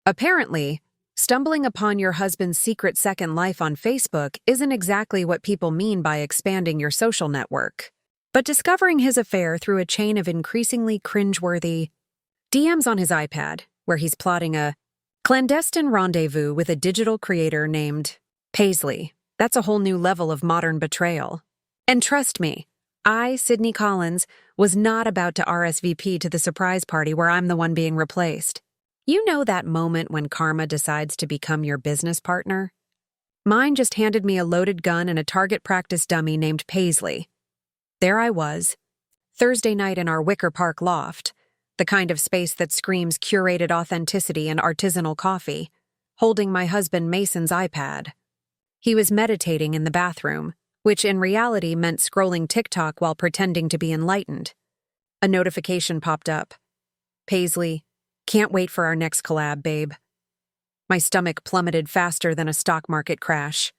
Apparently, stumbling upon your husband's secret second life on Facebook isn't exactly what people mean by expanding your social network. But discovering his affair through a chain of increasingly cringeworthy DMs on his iPad, where he's plotting a clandestine rendezvous with a digital creator named Paisley, that's a whole new level of modern betrayal. And trust me, I, Sydney Collins, was not about to RSVP to the surprise party where I'm the one being replaced. You know that moment when karma decides to become your business partner? Mine just handed me a loaded gun and a target practice dummy named Paisley. There I was, Thursday night in our Wicker Park loft, the kind of space that screams curated authenticity and artisanal coffee, holding my husband Mason's iPad. He was meditating in the bathroom, which in reality meant scrolling TikTok while pretending to be enlightened. A notification popped up. Paisley, can't wait for our next collab, babe. My stomach plummeted faster than a stock market crash.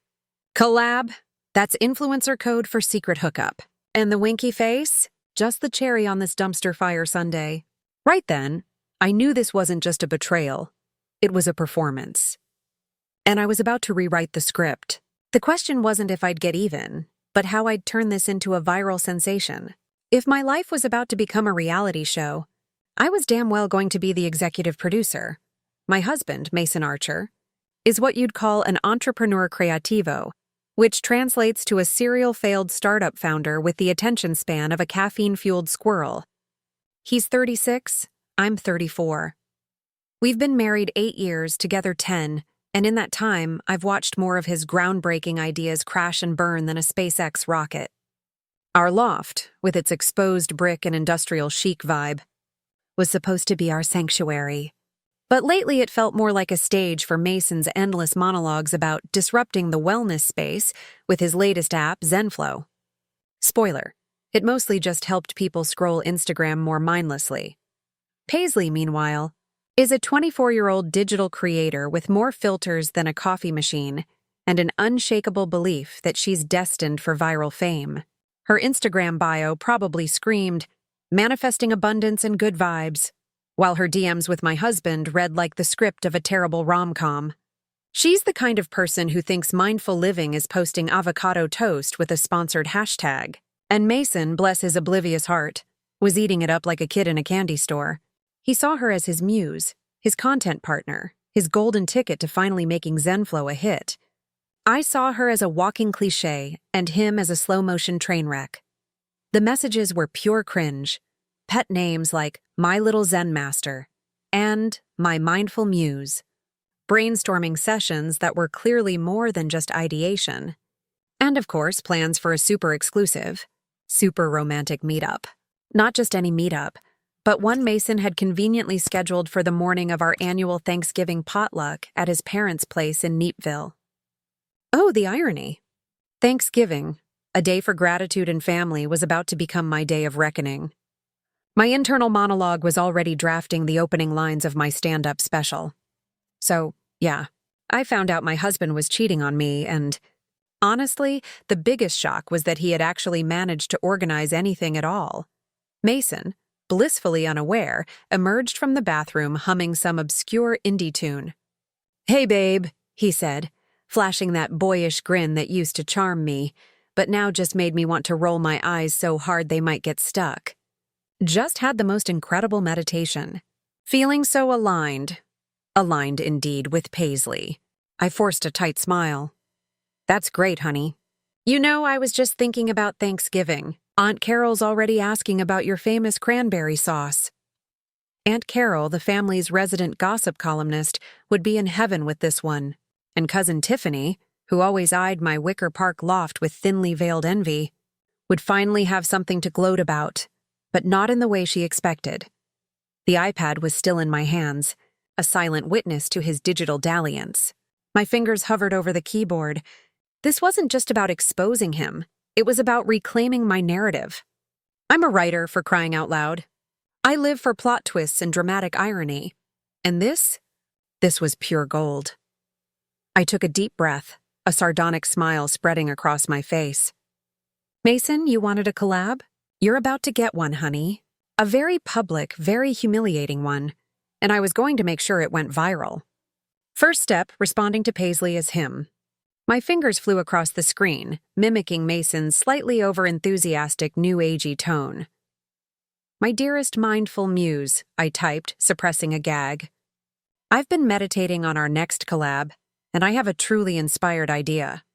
Collab? That's influencer code for secret hookup. And the winky face? Just the cherry on this dumpster fire sundae. Right then, I knew this wasn't just a betrayal. It was a performance. And I was about to rewrite the script. The question wasn't if I'd get even, but how I'd turn this into a viral sensation. If my life was about to become a reality show, I was damn well going to be the executive producer. My husband, Mason Archer, is what you'd call an entrepreneur creativo, which translates to a serial failed startup founder with the attention span of a caffeine-fueled squirrel. He's 36, I'm 34. We've been married 8 years, together 10, and in that time, I've watched more of his groundbreaking ideas crash and burn than a SpaceX rocket. Our loft, with its exposed brick and industrial chic vibe, was supposed to be our sanctuary. But lately it felt more like a stage for Mason's endless monologues about disrupting the wellness space with his latest app, ZenFlow. Spoiler, it mostly just helped people scroll Instagram more mindlessly. Paisley, meanwhile, is a 24-year-old digital creator with more filters than a coffee machine and an unshakable belief that she's destined for viral fame. Her Instagram bio probably screamed, manifesting abundance and good vibes, while her DMs with my husband read like the script of a terrible rom-com. She's the kind of person who thinks mindful living is posting avocado toast with a sponsored hashtag. And Mason, bless his oblivious heart, was eating it up like a kid in a candy store. He saw her as his muse, his content partner, his golden ticket to finally making ZenFlow a hit. I saw her as a walking cliché and him as a slow-motion train wreck. The messages were pure cringe, pet names like My Little Zen Master and My Mindful Muse, brainstorming sessions that were clearly more than just ideation, and of course plans for a super exclusive, super romantic meetup. Not just any meetup, but one Mason had conveniently scheduled for the morning of our annual Thanksgiving potluck at his parents' place in Neepville. Oh, the irony. Thanksgiving, a day for gratitude and family, was about to become my day of reckoning. My internal monologue was already drafting the opening lines of my stand-up special. So, yeah, I found out my husband was cheating on me and, honestly, the biggest shock was that he had actually managed to organize anything at all. Mason, blissfully unaware, emerged from the bathroom humming some obscure indie tune. "Hey, babe," he said, flashing that boyish grin that used to charm me, but now just made me want to roll my eyes so hard they might get stuck. Just had the most incredible meditation. Feeling so aligned indeed with Paisley. I forced a tight smile. "That's great, honey. You know, I was just thinking about Thanksgiving. Aunt Carol's already asking about your famous cranberry sauce." Aunt Carol, the family's resident gossip columnist, would be in heaven with this one. And Cousin Tiffany, who always eyed my Wicker Park loft with thinly veiled envy, would finally have something to gloat about, but not in the way she expected. The iPad was still in my hands, a silent witness to his digital dalliance. My fingers hovered over the keyboard. This wasn't just about exposing him. It was about reclaiming my narrative. I'm a writer, for crying out loud. I live for plot twists and dramatic irony. And this was pure gold. I took a deep breath, a sardonic smile spreading across my face. "Mason, you wanted a collab? You're about to get one, honey. A very public, very humiliating one. And I was going to make sure it went viral." First step, responding to Paisley as him. My fingers flew across the screen, mimicking Mason's slightly over-enthusiastic new-agey tone. My dearest mindful muse, I typed, suppressing a gag. I've been meditating on our next collab, and I have a truly inspired idea.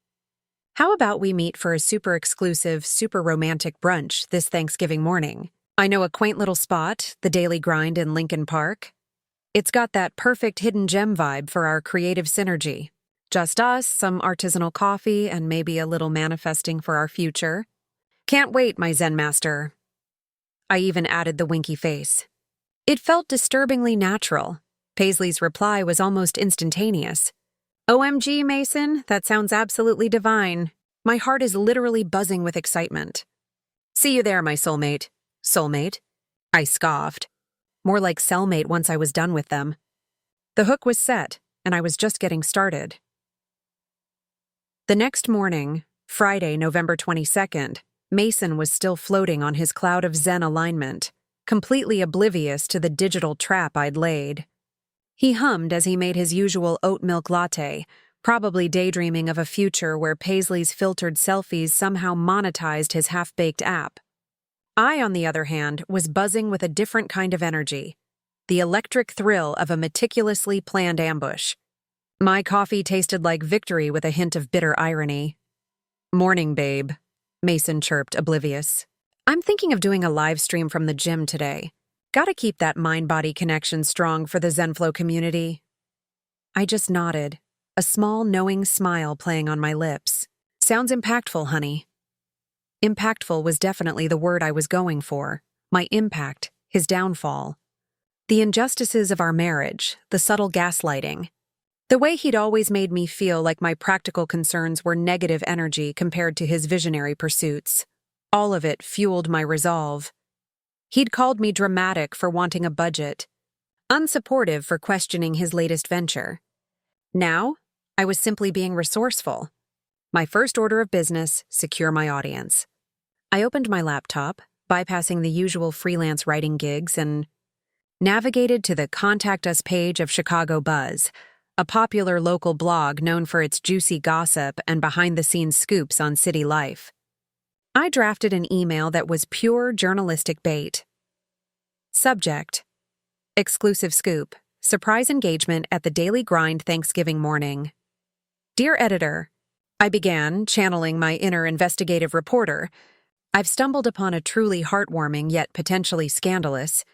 How about we meet for a super exclusive, super romantic brunch this Thanksgiving morning? I know a quaint little spot, the Daily Grind in Lincoln Park. It's got that perfect hidden gem vibe for our creative synergy. Just us, some artisanal coffee, and maybe a little manifesting for our future. Can't wait, my Zen master. I even added the winky face. It felt disturbingly natural. Paisley's reply was almost instantaneous. OMG, Mason, that sounds absolutely divine. My heart is literally buzzing with excitement. See you there, my soulmate. Soulmate? I scoffed. More like cellmate once I was done with them. The hook was set, and I was just getting started. The next morning, Friday, November 22nd, Mason was still floating on his cloud of Zen alignment, completely oblivious to the digital trap I'd laid. He hummed as he made his usual oat milk latte, probably daydreaming of a future where Paisley's filtered selfies somehow monetized his half-baked app. I, on the other hand, was buzzing with a different kind of energy, the electric thrill of a meticulously planned ambush. My coffee tasted like victory with a hint of bitter irony. Morning, babe, Mason chirped, oblivious. I'm thinking of doing a live stream from the gym today. Gotta keep that mind-body connection strong for the ZenFlow community. I just nodded, a small, knowing smile playing on my lips. Sounds impactful, honey. Impactful was definitely the word I was going for. My impact, his downfall. The injustices of our marriage, the subtle gaslighting. The way he'd always made me feel like my practical concerns were negative energy compared to his visionary pursuits. All of it fueled my resolve. He'd called me dramatic for wanting a budget, unsupportive for questioning his latest venture. Now, I was simply being resourceful. My first order of business, secure my audience. I opened my laptop, bypassing the usual freelance writing gigs, and navigated to the Contact Us page of Chicago Buzz, a popular local blog known for its juicy gossip and behind-the-scenes scoops on city life. I drafted an email that was pure journalistic bait. Subject: Exclusive scoop. Surprise engagement at the Daily Grind Thanksgiving morning. Dear editor, I began, channeling my inner investigative reporter. I've stumbled upon a truly heartwarming yet potentially scandalous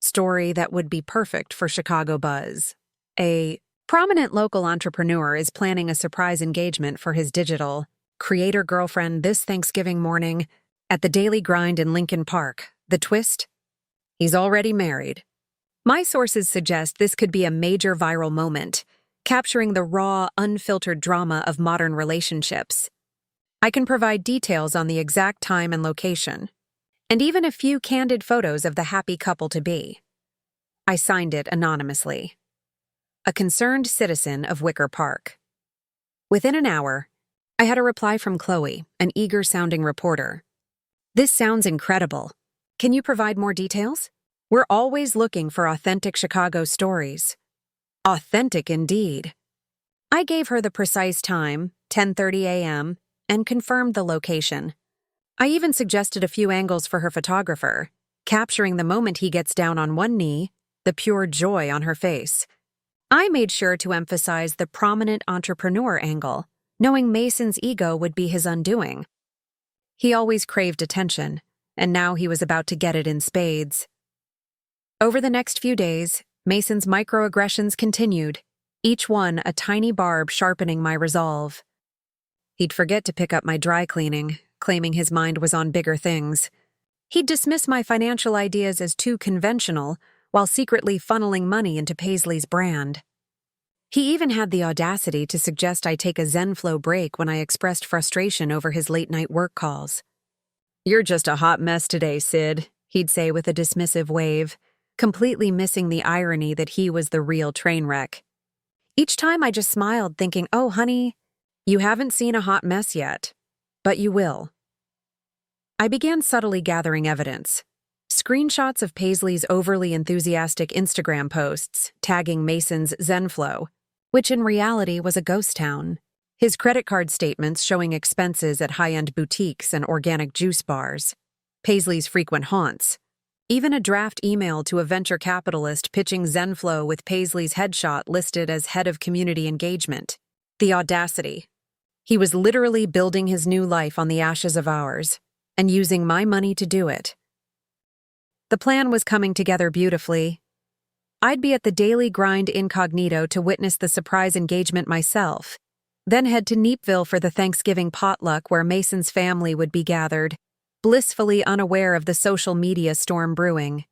story that would be perfect for Chicago Buzz. A prominent local entrepreneur is planning a surprise engagement for his digital creator girlfriend this Thanksgiving morning at the Daily Grind in Lincoln Park. The twist? He's already married. My sources suggest this could be a major viral moment, capturing the raw, unfiltered drama of modern relationships. I can provide details on the exact time and location, and even a few candid photos of the happy couple-to-be. I signed it anonymously. A concerned citizen of Wicker Park. Within an hour, I had a reply from Chloe, an eager-sounding reporter. This sounds incredible. Can you provide more details? We're always looking for authentic Chicago stories. Authentic indeed. I gave her the precise time, 10:30 a.m., and confirmed the location. I even suggested a few angles for her photographer, capturing the moment he gets down on one knee, the pure joy on her face. I made sure to emphasize the prominent entrepreneur angle, knowing Mason's ego would be his undoing. He always craved attention, and now he was about to get it in spades. Over the next few days, Mason's microaggressions continued, each one a tiny barb sharpening my resolve. He'd forget to pick up my dry cleaning, claiming his mind was on bigger things. He'd dismiss my financial ideas as too conventional, while secretly funneling money into Paisley's brand. He even had the audacity to suggest I take a ZenFlow break when I expressed frustration over his late-night work calls. "You're just a hot mess today, Sid," he'd say with a dismissive wave, completely missing the irony that he was the real train wreck. Each time I just smiled, thinking, "Oh, honey, you haven't seen a hot mess yet, but you will." I began subtly gathering evidence. Screenshots of Paisley's overly enthusiastic Instagram posts, tagging Mason's ZenFlow, which in reality was a ghost town. His credit card statements showing expenses at high-end boutiques and organic juice bars, Paisley's frequent haunts, even a draft email to a venture capitalist pitching Zenflow with Paisley's headshot listed as head of community engagement. The audacity. He was literally building his new life on the ashes of ours, and using my money to do it. The plan was coming together beautifully. I'd be at the daily grind incognito to witness the surprise engagement myself, then head to Neepville for the Thanksgiving potluck where Mason's family would be gathered, blissfully unaware of the social media storm brewing.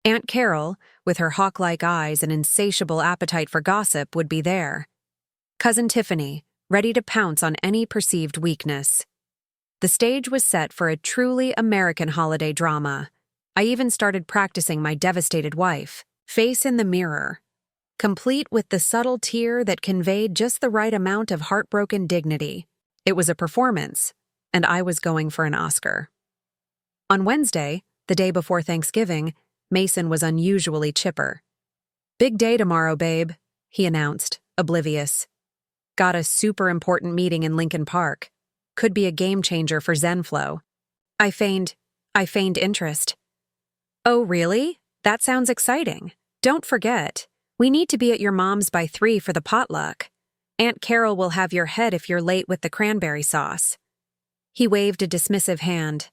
Aunt Carol, with her hawk-like eyes and insatiable appetite for gossip, would be there. Cousin Tiffany, ready to pounce on any perceived weakness. The stage was set for a truly American holiday drama. I even started practicing my devastated wife, face in the mirror, complete with the subtle tear that conveyed just the right amount of heartbroken dignity. It was a performance, and I was going for an Oscar. On Wednesday, the day before Thanksgiving, Mason was unusually chipper. "Big day tomorrow, babe," he announced, oblivious. "Got a super important meeting in Lincoln Park. Could be a game changer for Zenflow." I feigned interest. "Oh, really? That sounds exciting. Don't forget, we need to be at your mom's by 3 for the potluck. Aunt Carol will have your head if you're late with the cranberry sauce." He waved a dismissive hand.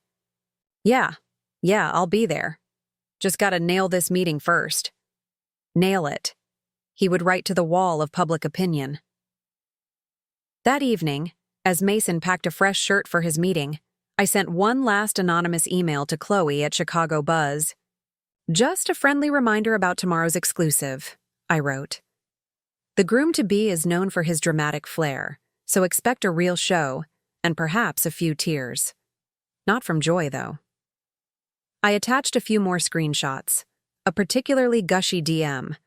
Yeah, I'll be there. Just gotta nail this meeting first." Nail it. He would write to the wall of public opinion. That evening, as Mason packed a fresh shirt for his meeting, I sent one last anonymous email to Chloe at Chicago Buzz. "Just a friendly reminder about tomorrow's exclusive," I wrote. "The groom-to-be is known for his dramatic flair, so expect a real show, and perhaps a few tears. Not from joy, though." I attached a few more screenshots, a particularly gushy DM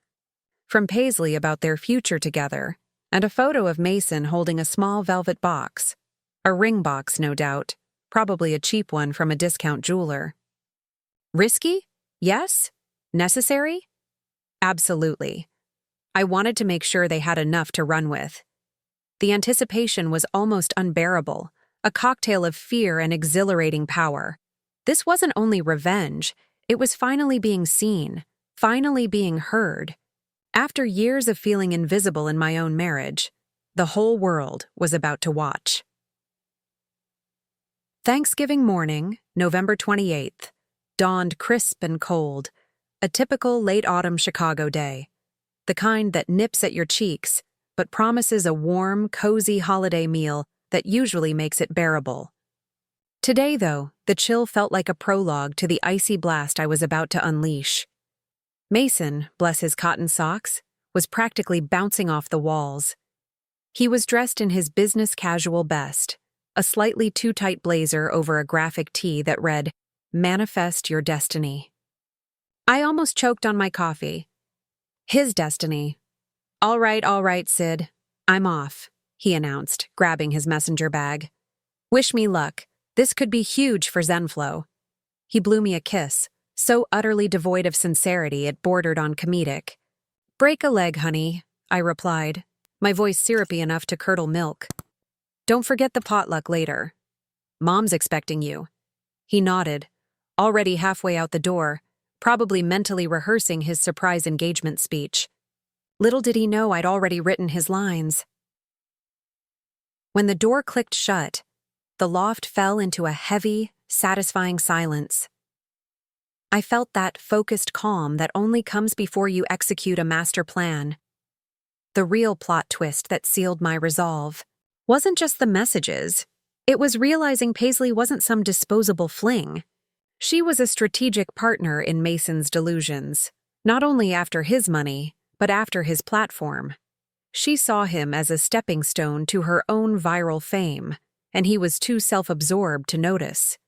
from Paisley about their future together, and a photo of Mason holding a small velvet box. A ring box, no doubt, probably a cheap one from a discount jeweler. Risky? Yes? Necessary? Absolutely. I wanted to make sure they had enough to run with. The anticipation was almost unbearable, a cocktail of fear and exhilarating power. This wasn't only revenge, it was finally being seen, finally being heard. After years of feeling invisible in my own marriage, the whole world was about to watch. Thanksgiving morning, November 28th, dawned crisp and cold, a typical late autumn Chicago day, the kind that nips at your cheeks but promises a warm, cozy holiday meal that usually makes it bearable. Today, though, the chill felt like a prologue to the icy blast I was about to unleash. Mason, bless his cotton socks, was practically bouncing off the walls. He was dressed in his business casual best, a slightly too tight blazer over a graphic tee that read, "Manifest your destiny." I almost choked on my coffee. His destiny. All right, Sid. I'm off," he announced, grabbing his messenger bag. "Wish me luck. This could be huge for Zenflow." He blew me a kiss, so utterly devoid of sincerity it bordered on comedic. "Break a leg, honey," I replied, my voice syrupy enough to curdle milk. "Don't forget the potluck later. Mom's expecting you." He nodded, already halfway out the door, probably mentally rehearsing his surprise engagement speech. Little did he know I'd already written his lines. When the door clicked shut, the loft fell into a heavy, satisfying silence. I felt that focused calm that only comes before you execute a master plan. The real plot twist that sealed my resolve wasn't just the messages. It was realizing Paisley wasn't some disposable fling. She was a strategic partner in Mason's delusions, not only after his money, but after his platform. She saw him as a stepping stone to her own viral fame, and he was too self-absorbed to notice.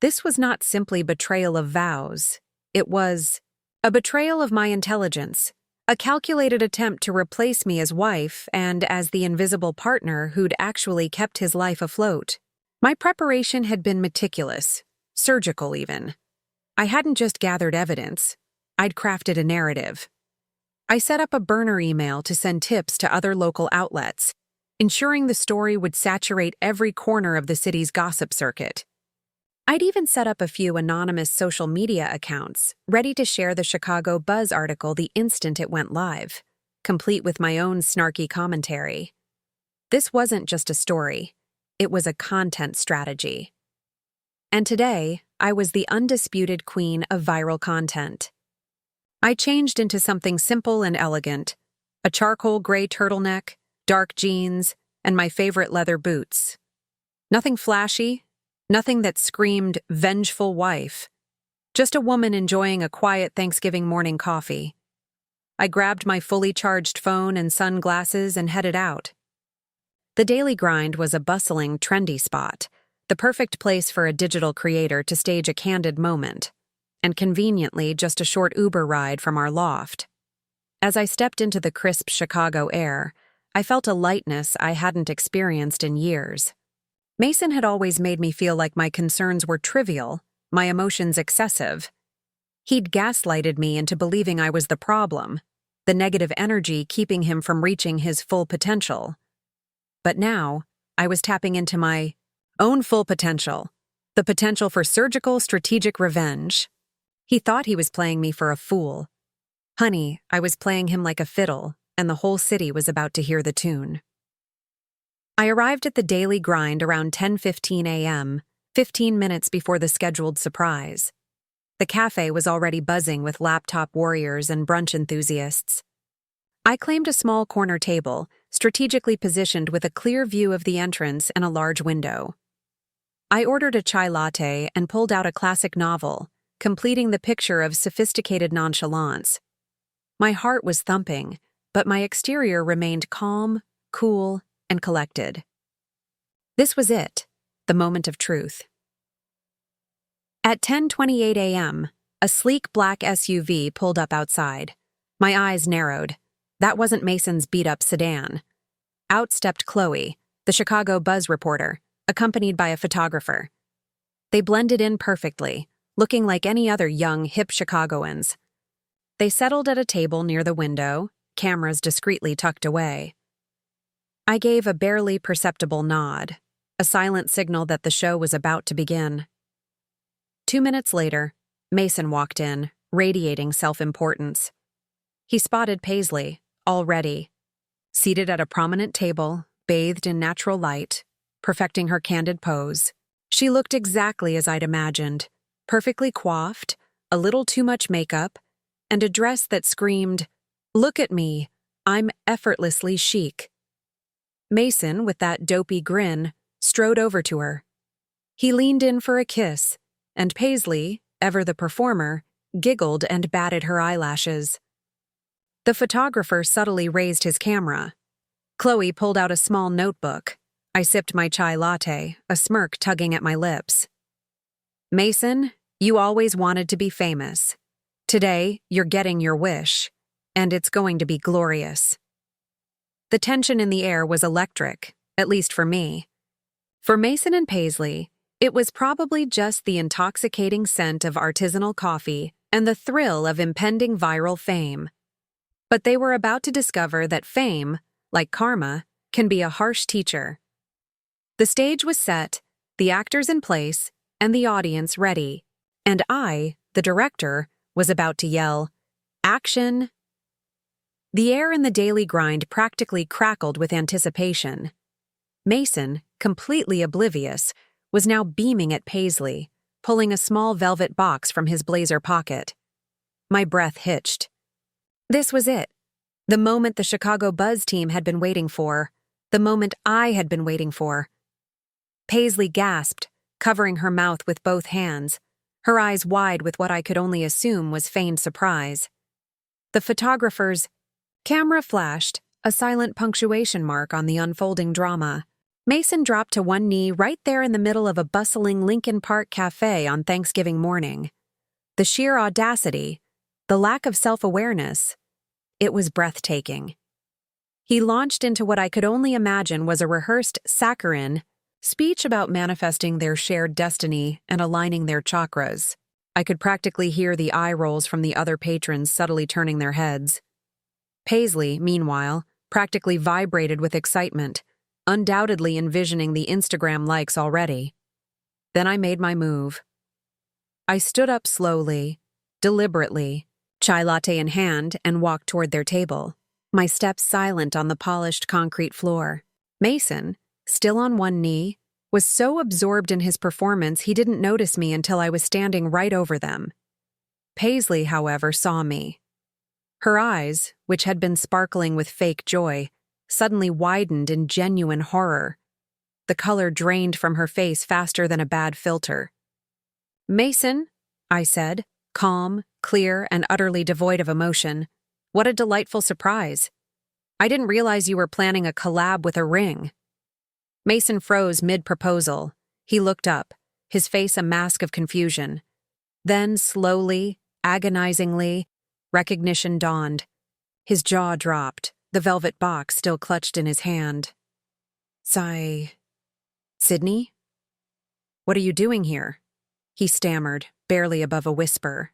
This was not simply betrayal of vows. It was a betrayal of my intelligence, a calculated attempt to replace me as wife and as the invisible partner who'd actually kept his life afloat. My preparation had been meticulous, surgical even. I hadn't just gathered evidence, I'd crafted a narrative. I set up a burner email to send tips to other local outlets, ensuring the story would saturate every corner of the city's gossip circuit. I'd even set up a few anonymous social media accounts, ready to share the Chicago Buzz article the instant it went live, complete with my own snarky commentary. This wasn't just a story, it was a content strategy. And today, I was the undisputed queen of viral content. I changed into something simple and elegant: a charcoal gray turtleneck, dark jeans, and my favorite leather boots. Nothing flashy, nothing that screamed vengeful wife. Just a woman enjoying a quiet Thanksgiving morning coffee. I grabbed my fully charged phone and sunglasses and headed out. The Daily Grind was a bustling, trendy spot, the perfect place for a digital creator to stage a candid moment, and conveniently just a short Uber ride from our loft. As I stepped into the crisp Chicago air, I felt a lightness I hadn't experienced in years. Mason had always made me feel like my concerns were trivial, my emotions excessive. He'd gaslighted me into believing I was the problem, the negative energy keeping him from reaching his full potential. But now, I was tapping into my own full potential, the potential for surgical, strategic revenge. He thought he was playing me for a fool. Honey, I was playing him like a fiddle, and the whole city was about to hear the tune. I arrived at the Daily Grind around 10:15 a.m., 15 minutes before the scheduled surprise. The cafe was already buzzing with laptop warriors and brunch enthusiasts. I claimed a small corner table, strategically positioned with a clear view of the entrance and a large window. I ordered a chai latte and pulled out a classic novel, completing the picture of sophisticated nonchalance. My heart was thumping, but my exterior remained calm, cool, and collected. This was it, the moment of truth. At 10:28 a.m., a sleek black SUV pulled up outside. My eyes narrowed. That wasn't Mason's beat-up sedan. Out stepped Chloe, the Chicago Buzz reporter, accompanied by a photographer. They blended in perfectly, looking like any other young, hip Chicagoans. They settled at a table near the window, cameras discreetly tucked away. I gave a barely perceptible nod, a silent signal that the show was about to begin. 2 minutes later, Mason walked in, radiating self-importance. He spotted Paisley, already, seated at a prominent table, bathed in natural light, perfecting her candid pose. She looked exactly as I'd imagined, perfectly coiffed, a little too much makeup, and a dress that screamed, "Look at me, I'm effortlessly chic." Mason, with that dopey grin, strode over to her. He leaned in for a kiss, and Paisley, ever the performer, giggled and batted her eyelashes. The photographer subtly raised his camera. Chloe pulled out a small notebook. I sipped my chai latte, a smirk tugging at my lips. "Mason, you always wanted to be famous. Today, you're getting your wish, and it's going to be glorious." The tension in the air was electric, at least for me. For Mason and Paisley, it was probably just the intoxicating scent of artisanal coffee and the thrill of impending viral fame. But they were about to discover that fame, like karma, can be a harsh teacher. The stage was set, the actors in place, and the audience ready. And I, the director, was about to yell, "Action!" The air in the Daily Grind practically crackled with anticipation. Mason, completely oblivious, was now beaming at Paisley, pulling a small velvet box from his blazer pocket. My breath hitched. This was it. The moment the Chicago Buzz team had been waiting for. The moment I had been waiting for. Paisley gasped, covering her mouth with both hands, her eyes wide with what I could only assume was feigned surprise. The photographer's camera flashed, a silent punctuation mark on the unfolding drama. Mason dropped to one knee right there in the middle of a bustling Lincoln Park cafe on Thanksgiving morning. The sheer audacity, the lack of self-awareness, it was breathtaking. He launched into what I could only imagine was a rehearsed saccharine speech about manifesting their shared destiny and aligning their chakras. I could practically hear the eye rolls from the other patrons subtly turning their heads. Paisley, meanwhile, practically vibrated with excitement, undoubtedly envisioning the Instagram likes already. Then I made my move. I stood up slowly, deliberately, chai latte in hand, and walked toward their table, my steps silent on the polished concrete floor. Mason, still on one knee, was so absorbed in his performance he didn't notice me until I was standing right over them. Paisley, however, saw me. Her eyes, which had been sparkling with fake joy, suddenly widened in genuine horror. The color drained from her face faster than a bad filter. "Mason," I said, calm, clear, and utterly devoid of emotion. "What a delightful surprise. I didn't realize you were planning a collab with a ring." Mason froze mid-proposal. He looked up, his face a mask of confusion. Then, slowly, agonizingly, recognition dawned. His jaw dropped, the velvet box still clutched in his hand. Sydney? What are you doing here?" he stammered, barely above a whisper.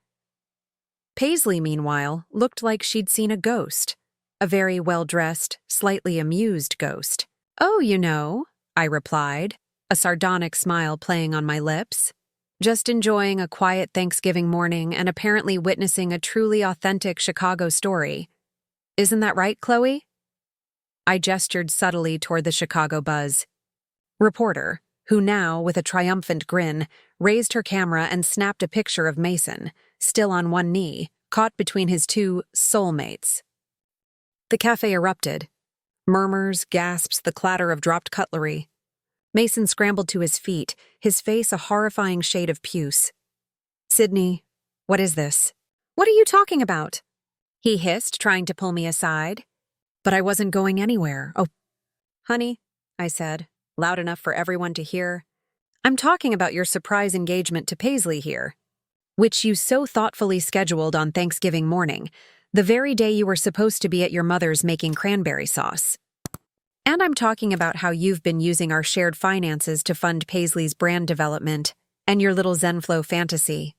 Paisley, meanwhile, looked like she'd seen a ghost. A very well-dressed, slightly amused ghost. "Oh, you know," I replied, a sardonic smile playing on my lips. "Just enjoying a quiet Thanksgiving morning and apparently witnessing a truly authentic Chicago story. Isn't that right, Chloe?" I gestured subtly toward the Chicago buzz. Reporter, who now, with a triumphant grin, raised her camera and snapped a picture of Mason, still on one knee, caught between his two soulmates. The cafe erupted. Murmurs, gasps, the clatter of dropped cutlery. Mason scrambled to his feet, his face a horrifying shade of puce. "Sydney, what is this?" "What are you talking about?" he hissed, trying to pull me aside. But I wasn't going anywhere. "Oh, honey," I said, loud enough for everyone to hear. "I'm talking about your surprise engagement to Paisley here, which you so thoughtfully scheduled on Thanksgiving morning, the very day you were supposed to be at your mother's making cranberry sauce. And I'm talking about how you've been using our shared finances to fund Paisley's brand development and your little Zenflow fantasy."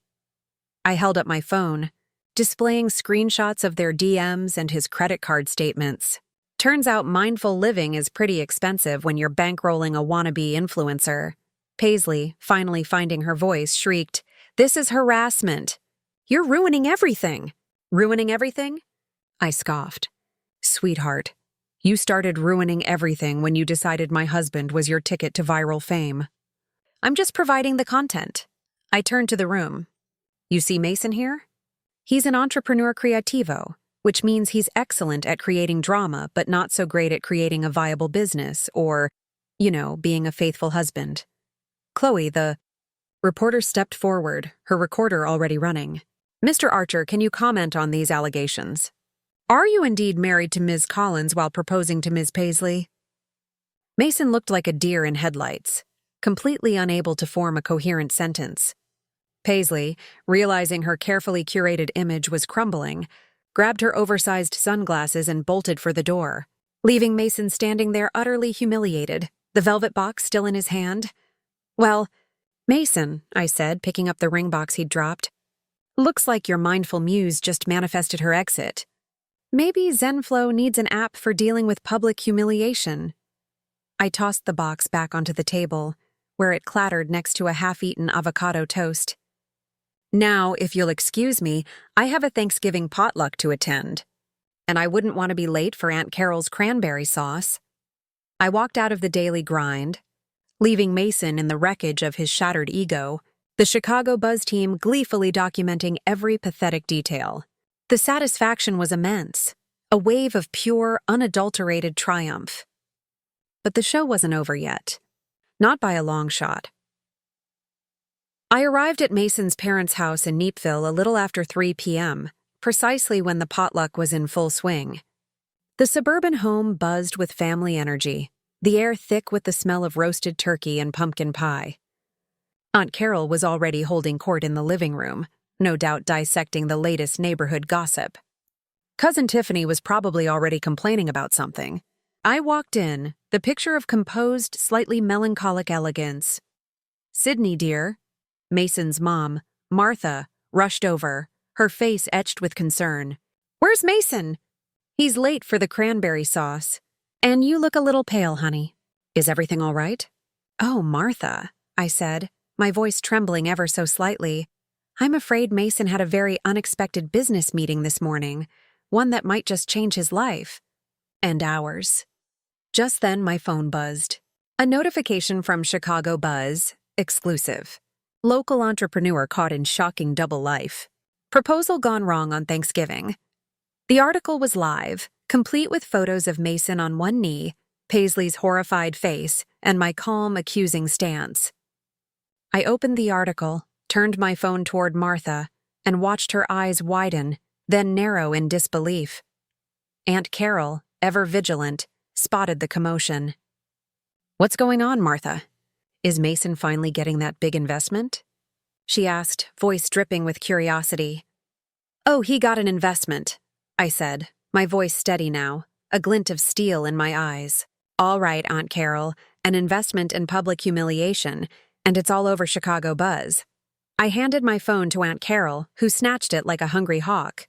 I held up my phone, displaying screenshots of their DMs and his credit card statements. Turns out mindful living is pretty expensive when you're bankrolling a wannabe influencer. Paisley, finally finding her voice, shrieked, "This is harassment. You're ruining everything." "Ruining everything?" I scoffed. "Sweetheart, you started ruining everything when you decided my husband was your ticket to viral fame. I'm just providing the content." I turned to the room. "You see Mason here? He's an entrepreneur creativo, which means he's excellent at creating drama but not so great at creating a viable business or, being a faithful husband. Chloe, the..." Reporter stepped forward, her recorder already running. "Mr. Archer, can you comment on these allegations? Are you indeed married to Ms. Collins while proposing to Ms. Paisley?" Mason looked like a deer in headlights, completely unable to form a coherent sentence. Paisley, realizing her carefully curated image was crumbling, grabbed her oversized sunglasses and bolted for the door, leaving Mason standing there utterly humiliated, the velvet box still in his hand. "Well, Mason," I said, picking up the ring box he'd dropped, "looks like your mindful muse just manifested her exit. Maybe Zenflow needs an app for dealing with public humiliation." I tossed the box back onto the table, where it clattered next to a half-eaten avocado toast. "Now, if you'll excuse me, I have a Thanksgiving potluck to attend, and I wouldn't want to be late for Aunt Carol's cranberry sauce." I walked out of the daily grind, leaving Mason in the wreckage of his shattered ego, the Chicago Buzz team gleefully documenting every pathetic detail. The satisfaction was immense, a wave of pure, unadulterated triumph. But the show wasn't over yet. Not by a long shot. I arrived at Mason's parents' house in Neepville a little after 3 p.m., precisely when the potluck was in full swing. The suburban home buzzed with family energy, the air thick with the smell of roasted turkey and pumpkin pie. Aunt Carol was already holding court in the living room, no doubt dissecting the latest neighborhood gossip. Cousin Tiffany was probably already complaining about something. I walked in, the picture of composed, slightly melancholic elegance. "Sydney, dear." Mason's mom, Martha, rushed over, her face etched with concern. "Where's Mason?" He's late for the cranberry sauce. And you look a little pale, honey. Is everything all right? Oh, Martha, I said, my voice trembling ever so slightly. I'm afraid Mason had a very unexpected business meeting this morning, one that might just change his life. And ours. Just then my phone buzzed. A notification from Chicago Buzz, exclusive. Local entrepreneur caught in shocking double life. Proposal gone wrong on Thanksgiving. The article was live, complete with photos of Mason on one knee, Paisley's horrified face, and my calm, accusing stance. I opened the article, turned my phone toward Martha, and watched her eyes widen, then narrow in disbelief. Aunt Carol, ever vigilant, spotted the commotion. What's going on, Martha? Is Mason finally getting that big investment? She asked, voice dripping with curiosity. Oh, he got an investment, I said, my voice steady now, a glint of steel in my eyes. All right, Aunt Carol, an investment in public humiliation, and it's all over Chicago Buzz. I handed my phone to Aunt Carol, who snatched it like a hungry hawk.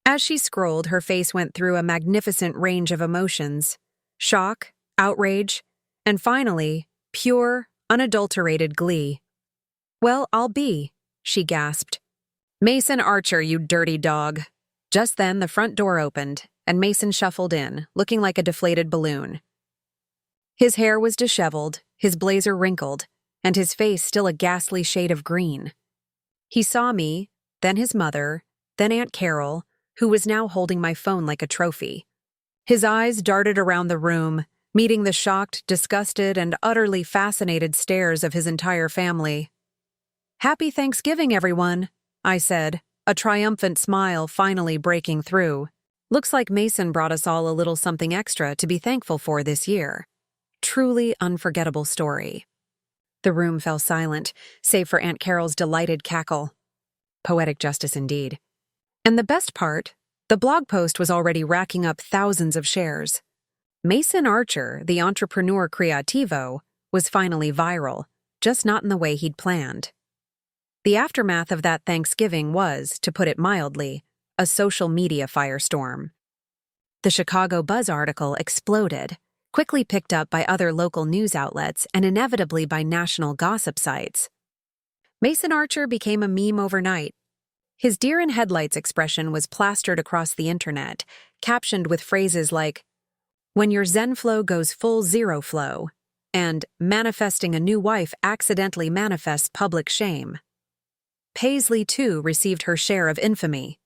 As she scrolled, her face went through a magnificent range of emotions. Shock, outrage, and finally, pure, unadulterated glee. Well, I'll be, she gasped. Mason Archer, you dirty dog. Just then, the front door opened, and Mason shuffled in, looking like a deflated balloon. His hair was disheveled, his blazer wrinkled, and his face still a ghastly shade of green. He saw me, then his mother, then Aunt Carol, who was now holding my phone like a trophy. His eyes darted around the room, meeting the shocked, disgusted, and utterly fascinated stares of his entire family. Happy Thanksgiving, everyone, I said, a triumphant smile finally breaking through. Looks like Mason brought us all a little something extra to be thankful for this year. Truly unforgettable story. The room fell silent, save for Aunt Carol's delighted cackle. Poetic justice indeed. And the best part, the blog post was already racking up thousands of shares. Mason Archer, the entrepreneur creativo, was finally viral, just not in the way he'd planned. The aftermath of that Thanksgiving was, to put it mildly, a social media firestorm. The Chicago Buzz article exploded, quickly picked up by other local news outlets and inevitably by national gossip sites. Mason Archer became a meme overnight. His deer-in-headlights expression was plastered across the internet, captioned with phrases like, "When your Zen flow goes full zero flow," and "Manifesting a new wife accidentally manifests public shame." Paisley, too, received her share of infamy.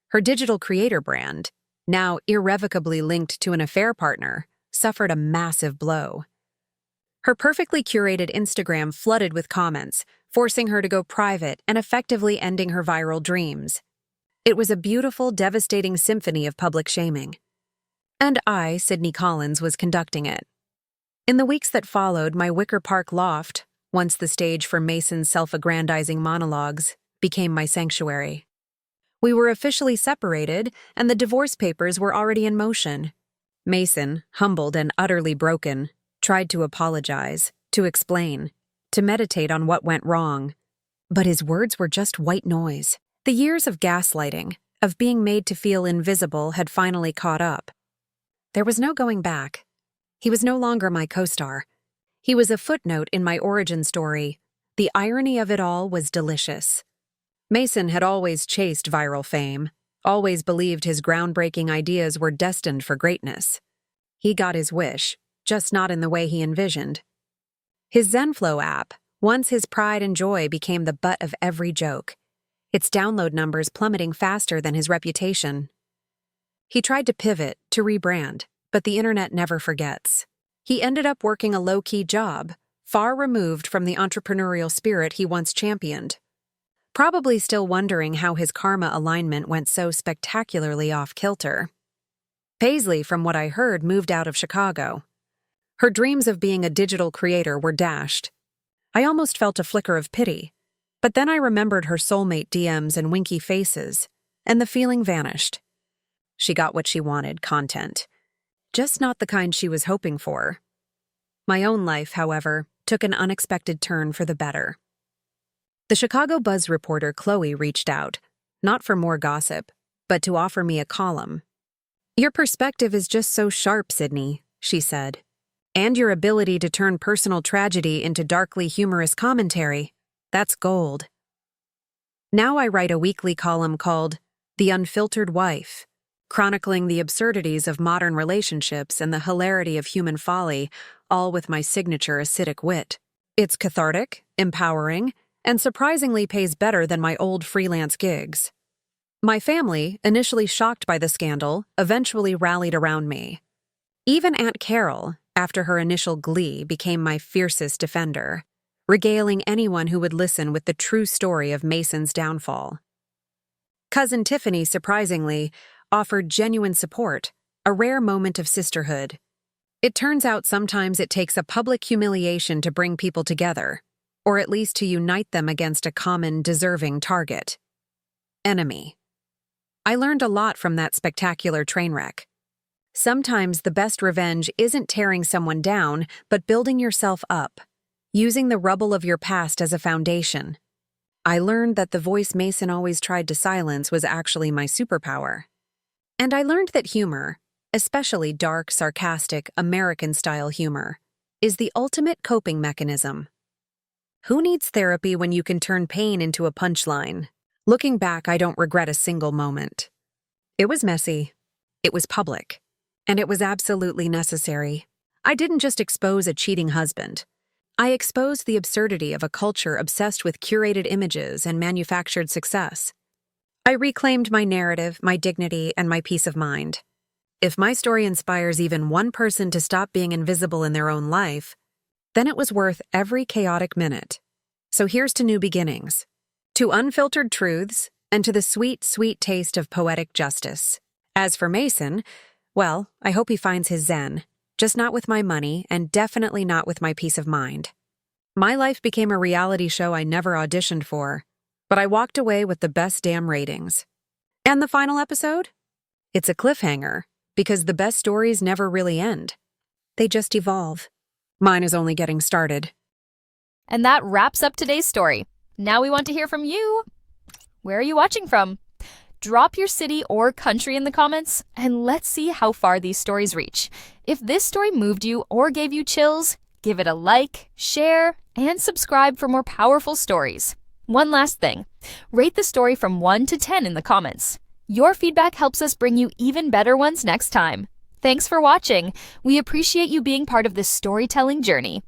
Her digital creator brand, now irrevocably linked to an affair partner, suffered a massive blow. Her perfectly curated Instagram flooded with comments, forcing her to go private and effectively ending her viral dreams. It was a beautiful, devastating symphony of public shaming. And I, Sydney Collins, was conducting it. In the weeks that followed, my Wicker Park loft, once the stage for Mason's self-aggrandizing monologues, became my sanctuary. We were officially separated, and the divorce papers were already in motion. Mason, humbled and utterly broken, tried to apologize, to explain, to meditate on what went wrong. But his words were just white noise. The years of gaslighting, of being made to feel invisible, had finally caught up. There was no going back. He was no longer my co-star. He was a footnote in my origin story. The irony of it all was delicious. Mason had always chased viral fame, always believed his groundbreaking ideas were destined for greatness. He got his wish, just not in the way he envisioned. His ZenFlow app, once his pride and joy, became the butt of every joke, its download numbers plummeting faster than his reputation. He tried to pivot, to rebrand, but the internet never forgets. He ended up working a low-key job, far removed from the entrepreneurial spirit he once championed. Probably still wondering how his karma alignment went so spectacularly off-kilter. Paisley, from what I heard, moved out of Chicago. Her dreams of being a digital creator were dashed. I almost felt a flicker of pity, but then I remembered her soulmate DMs and winky faces, and the feeling vanished. She got what she wanted, content. Just not the kind she was hoping for. My own life, however, took an unexpected turn for the better. The Chicago Buzz reporter Chloe reached out, not for more gossip, but to offer me a column. Your perspective is just so sharp, Sydney, she said. And your ability to turn personal tragedy into darkly humorous commentary, that's gold. Now I write a weekly column called The Unfiltered Wife, chronicling the absurdities of modern relationships and the hilarity of human folly, all with my signature acidic wit. It's cathartic, empowering, and surprisingly pays better than my old freelance gigs. My family, initially shocked by the scandal, eventually rallied around me. Even Aunt Carol, after her initial glee, became my fiercest defender, regaling anyone who would listen with the true story of Mason's downfall. Cousin Tiffany, surprisingly, offered genuine support, a rare moment of sisterhood. It turns out sometimes it takes a public humiliation to bring people together, or at least to unite them against a common, deserving target. Enemy. I learned a lot from that spectacular train wreck. Sometimes the best revenge isn't tearing someone down, but building yourself up, using the rubble of your past as a foundation. I learned that the voice Mason always tried to silence was actually my superpower. And I learned that humor, especially dark, sarcastic, American-style humor, is the ultimate coping mechanism. Who needs therapy when you can turn pain into a punchline? Looking back, I don't regret a single moment. It was messy. It was public. And it was absolutely necessary. I didn't just expose a cheating husband. I exposed the absurdity of a culture obsessed with curated images and manufactured success. I reclaimed my narrative, my dignity, and my peace of mind. If my story inspires even one person to stop being invisible in their own life, then it was worth every chaotic minute. So here's to new beginnings, to unfiltered truths, and to the sweet, sweet taste of poetic justice. As for Mason, well, I hope he finds his zen, just not with my money and definitely not with my peace of mind. My life became a reality show I never auditioned for, but I walked away with the best damn ratings. And the final episode? It's a cliffhanger, because the best stories never really end. They just evolve. Mine is only getting started. And that wraps up today's story. Now we want to hear from you. Where are you watching from? Drop your city or country in the comments, and let's see how far these stories reach. If this story moved you or gave you chills, give it a like, share, and subscribe for more powerful stories. One last thing, rate the story from 1 to 10 in the comments. Your feedback helps us bring you even better ones next time. Thanks for watching. We appreciate you being part of this storytelling journey.